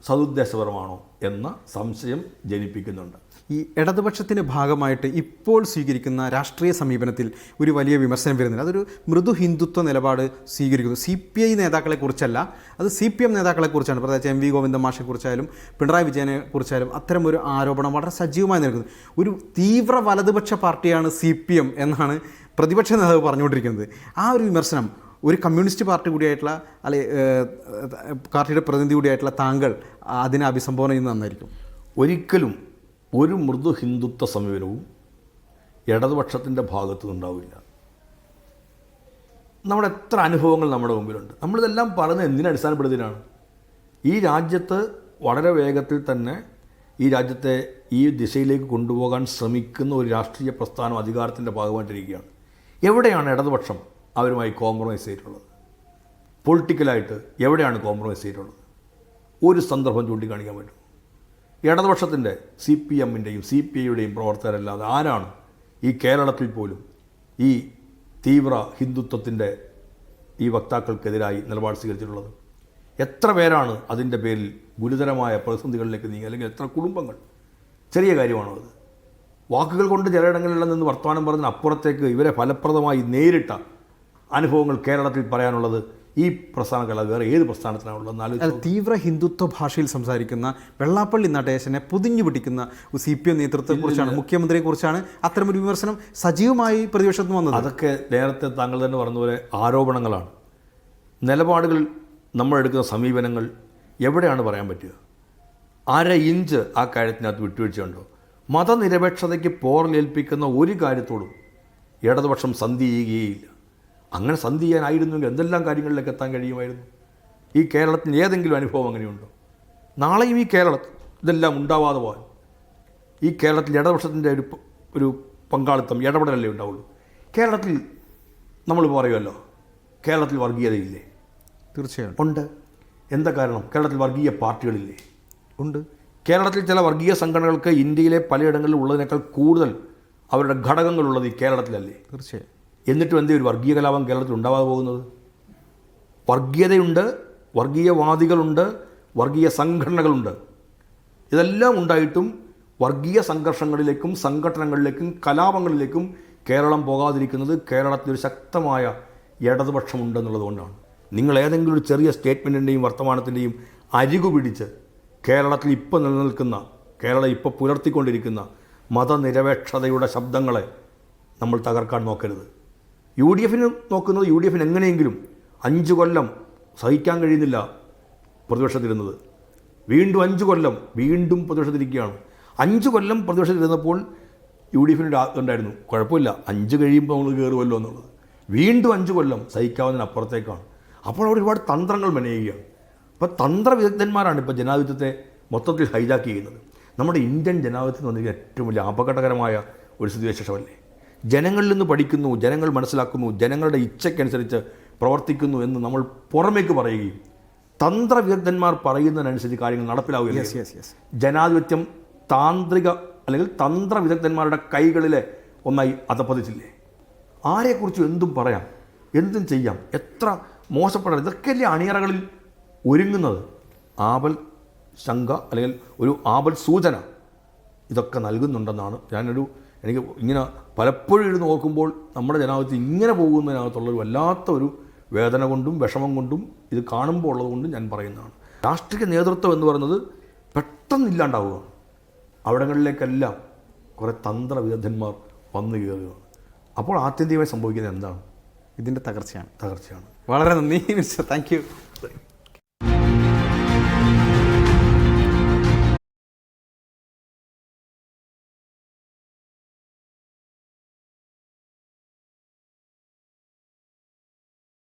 സതുദ്ദേശപരമാണോ എന്ന സംശയം ജനിപ്പിക്കുന്നുണ്ട്.
ഈ ഇടതുപക്ഷത്തിൻ്റെ ഭാഗമായിട്ട് ഇപ്പോൾ സ്വീകരിക്കുന്ന രാഷ്ട്രീയ സമീപനത്തിൽ ഒരു വലിയ വിമർശനം വരുന്നില്ല. അതൊരു മൃദു ഹിന്ദുത്വ നിലപാട് സ്വീകരിക്കുന്നു. CPI നേതാക്കളെക്കുറിച്ചല്ല, അത് CPM നേതാക്കളെക്കുറിച്ചാണ്. പ്രത്യേകിച്ച് MV ഗോവിന്ദൻ മാഷെക്കുറിച്ചായാലും പിണറായി വിജയനെ കുറിച്ചായാലും അത്തരം ഒരു ആരോപണം വളരെ സജീവമായി നിൽക്കുന്നത്. ഒരു തീവ്ര വലതുപക്ഷ പാർട്ടിയാണ് CPM എന്നാണ് പ്രതിപക്ഷ നേതാവ് പറഞ്ഞുകൊണ്ടിരിക്കുന്നത്. ആ ഒരു വിമർശനം ഒരു കമ്മ്യൂണിസ്റ്റ് പാർട്ടി കൂടിയായിട്ടുള്ള പാർട്ടിയുടെ പ്രതിനിധി കൂടിയായിട്ടുള്ള താങ്കൾ അതിനെ അഭിസംബോധന ചെയ്യുന്നത് നന്നായിരിക്കും.
ഒരിക്കലും ഒരു മൃദു ഹിന്ദുത്വ സമീപനവും ഇടതുപക്ഷത്തിൻ്റെ ഭാഗത്തു നിന്നുണ്ടാവില്ല. നമ്മുടെ എത്ര അനുഭവങ്ങൾ നമ്മുടെ മുമ്പിലുണ്ട്. നമ്മളിതെല്ലാം പറയുന്നത് എന്തിനടിസ്ഥാനപ്പെടുത്തിയാണ്? ഈ രാജ്യത്ത് വളരെ വേഗത്തിൽ തന്നെ ഈ രാജ്യത്തെ ഈ ദിശയിലേക്ക് കൊണ്ടുപോകാൻ ശ്രമിക്കുന്ന ഒരു രാഷ്ട്രീയ പ്രസ്ഥാനം അധികാരത്തിൻ്റെ ഭാഗമായിട്ടിരിക്കുകയാണ്. എവിടെയാണ് ഇടതുപക്ഷം അവരുമായി കോംപ്രമൈസ് ചെയ്തിട്ടുള്ളത്? പൊളിറ്റിക്കലായിട്ട് എവിടെയാണ് കോംപ്രമൈസ് ചെയ്തിട്ടുള്ളത്? ഒരു സന്ദർഭം ചൂണ്ടിക്കാണിക്കാൻ പറ്റും? ഇടതുപക്ഷത്തിൻ്റെ CPMൻ്റെയും CPIയുടെയും പ്രവർത്തകരല്ലാതെ ആരാണ് ഈ കേരളത്തിൽ പോലും ഈ തീവ്ര ഹിന്ദുത്വത്തിൻ്റെ ഈ വക്താക്കൾക്കെതിരായി നിലപാട് സ്വീകരിച്ചിട്ടുള്ളത്? എത്ര പേരാണ് അതിൻ്റെ പേരിൽ ഗുരുതരമായ പ്രതിസന്ധികളിലേക്ക് നീങ്ങി? അല്ലെങ്കിൽ എത്ര കുടുംബങ്ങൾ? ചെറിയ കാര്യമാണോ അത്? വാക്കുകൾ കൊണ്ട് ചിലയിടങ്ങളിലെല്ലാം നിന്ന് വർത്തമാനം പറഞ്ഞതിന് അപ്പുറത്തേക്ക് ഇവരെ ഫലപ്രദമായി നേരിട്ട അനുഭവങ്ങൾ കേരളത്തിൽ പറയാനുള്ളത് ഈ പ്രസ്ഥാനങ്ങളല്ല, വേറെ ഏത് പ്രസ്ഥാനത്തിനാണുള്ളത്?
തീവ്ര ഹിന്ദുത്വ ഭാഷയിൽ സംസാരിക്കുന്ന വെള്ളാപ്പള്ളി നടേശനെ പൊതിഞ്ഞു പിടിക്കുന്ന CPM നേതൃത്വത്തെക്കുറിച്ചാണ്, മുഖ്യമന്ത്രിയെക്കുറിച്ചാണ് അത്തരമൊരു വിമർശനം സജീവമായി പ്രതിപക്ഷത്ത് വന്നത്.
അതൊക്കെ നേരത്തെ താങ്കൾ തന്നെ പറഞ്ഞതുപോലെ ആരോപണങ്ങളാണ്. നിലപാടുകൾ നമ്മളെടുക്കുന്ന സമീപനങ്ങൾ എവിടെയാണ് പറയാൻ പറ്റുക? അര ഇഞ്ച് ആ കാര്യത്തിനകത്ത് വിട്ടുവീഴ്ചയുണ്ടോ? മതനിരപേക്ഷതയ്ക്ക് പോറലേൽപ്പിക്കുന്ന ഒരു കാര്യത്തോടും ഇടതുപക്ഷം സന്ധി ചെയ്യുകയില്ല. അങ്ങനെ സന്ധി ചെയ്യാനായിരുന്നെങ്കിൽ എന്തെല്ലാം കാര്യങ്ങളിലേക്ക് എത്താൻ കഴിയുമായിരുന്നു? ഈ കേരളത്തിന് ഏതെങ്കിലും അനുഭവം അങ്ങനെയുണ്ടോ? നാളെയും ഈ കേരളത്തിൽ ഇതെല്ലാം ഉണ്ടാവാതെ പോകാൻ ഈ കേരളത്തിൽ ഇടതുപക്ഷത്തിൻ്റെ ഒരു പങ്കാളിത്തം, ഇടപെടലല്ലേ ഉണ്ടാവുള്ളൂ. കേരളത്തിൽ നമ്മൾ പറയുമല്ലോ, കേരളത്തിൽ വർഗീയതയില്ലേ?
തീർച്ചയായും
ഉണ്ട്. എന്താ കാരണം? കേരളത്തിൽ വർഗീയ പാർട്ടികളില്ലേ?
ഉണ്ട്.
കേരളത്തിൽ ചില വർഗീയ സംഘടനകൾക്ക് ഇന്ത്യയിലെ പലയിടങ്ങളിൽ ഉള്ളതിനേക്കാൾ കൂടുതൽ അവരുടെ ഘടകങ്ങളുള്ളത് ഈ കേരളത്തിലല്ലേ?
തീർച്ചയായും.
എന്നിട്ടും എന്തേ ഒരു വർഗീയ കലാപം കേരളത്തിൽ ഉണ്ടാവാതെ പോകുന്നത്? വർഗീയതയുണ്ട്, വർഗീയവാദികളുണ്ട്, വർഗീയ സംഘടനകളുണ്ട്. ഇതെല്ലാം ഉണ്ടായിട്ടും വർഗീയ സംഘർഷങ്ങളിലേക്കും സംഘടനകളിലേക്കും കലാപങ്ങളിലേക്കും കേരളം പോകാതിരിക്കുന്നത് കേരളത്തിൽ ഒരു ശക്തമായ ഇടതുപക്ഷമുണ്ടെന്നുള്ളതുകൊണ്ടാണ്. നിങ്ങൾ ഏതെങ്കിലും ഒരു ചെറിയ സ്റ്റേറ്റ്മെൻറ്റിൻ്റെയും വർത്തമാനത്തിൻ്റെയും അരികു പിടിച്ച് കേരളത്തിൽ ഇപ്പോൾ നിലനിൽക്കുന്ന, കേരളം ഇപ്പോൾ പുലർത്തിക്കൊണ്ടിരിക്കുന്ന മതനിരപേക്ഷതയുടെ ശബ്ദങ്ങളെ നമ്മൾ തകർക്കാൻ നോക്കരുത്. UDF നോക്കുന്നത്, UDF എങ്ങനെയെങ്കിലും 5 കൊല്ലം സഹിക്കാൻ കഴിയുന്നില്ല പ്രതിപക്ഷത്തിരുന്നത്. വീണ്ടും 5 കൊല്ലം വീണ്ടും പ്രതിപക്ഷത്തിരിക്കുകയാണ്. 5 കൊല്ലം പ്രതിപക്ഷത്തിരുന്നപ്പോൾ UDF ഉണ്ടായിരുന്നു, കുഴപ്പമില്ല 5 കഴിയുമ്പോൾ നമ്മൾ കയറുമല്ലോ എന്നുള്ളത്. വീണ്ടും 5 കൊല്ലം സഹിക്കാവുന്നതിനപ്പുറത്തേക്കാണ്. അപ്പോൾ അവിടെ ഒരുപാട് തന്ത്രങ്ങൾ മെനയുകയാണ്. അപ്പോൾ തന്ത്രവിദഗ്ധന്മാരാണ് ഇപ്പോൾ ജനാധിപത്യത്തെ മൊത്തത്തിൽ ഹൈജാക്ക് ചെയ്യുന്നത്. നമ്മുടെ ഇന്ത്യൻ ജനാധിപത്യത്തിൽ വന്നിരിക്കുന്ന ഏറ്റവും വലിയ അപകടകരമായ ഒരു സ്ഥിതിവിശേഷമല്ലേ? ജനങ്ങളിൽ നിന്ന് പഠിക്കുന്നു, ജനങ്ങൾ മനസ്സിലാക്കുന്നു, ജനങ്ങളുടെ ഇച്ഛയ്ക്കനുസരിച്ച് പ്രവർത്തിക്കുന്നു എന്ന് നമ്മൾ പുറമേക്ക് പറയുകയും തന്ത്രവിദഗ്ധന്മാർ പറയുന്നതിനനുസരിച്ച് കാര്യങ്ങൾ നടപ്പിലാവുകയും ജനാധിപത്യം താന്ത്രിക അല്ലെങ്കിൽ തന്ത്രവിദഗ്ധന്മാരുടെ കൈകളിലെ ഒന്നായി അധപ്പതിച്ചില്ലേ? ആരെക്കുറിച്ചും എന്തും പറയാം, എന്തും ചെയ്യാം, എത്ര മോശപ്പെടാം. ഇതൊക്കെയല്ലേ അണിയറകളിൽ ഒരുങ്ങുന്നത്? ആപൽ ശങ്ക അല്ലെങ്കിൽ ഒരു ആപൽ സൂചന ഇതൊക്കെ നൽകുന്നുണ്ടെന്നാണ് എനിക്ക് ഇങ്ങനെ പലപ്പോഴും ഇരുന്ന് നോക്കുമ്പോൾ നമ്മുടെ ജനാധിപത്യം ഇങ്ങനെ പോകുന്നതിനകത്തുള്ളൊരു വല്ലാത്ത ഒരു വേദന കൊണ്ടും വിഷമം കൊണ്ടും ഇത് കാണുമ്പോൾ ഉള്ളതുകൊണ്ടും ഞാൻ പറയുന്നതാണ്. രാഷ്ട്രീയ നേതൃത്വം എന്ന് പറയുന്നത് പെട്ടെന്നില്ലാണ്ടാവുകയാണ്. അവിടങ്ങളിലേക്കെല്ലാം കുറേ തന്ത്രവിദഗ്ധന്മാർ വന്നു കയറുകയാണ്. അപ്പോൾ ആത്യന്തികമായി സംഭവിക്കുന്നത് എന്താണ്?
ഇതിൻ്റെ തകർച്ചയാണ്.
തകർച്ചയാണ്.
വളരെ നന്ദി മിസ്റ്റർ, താങ്ക് യു.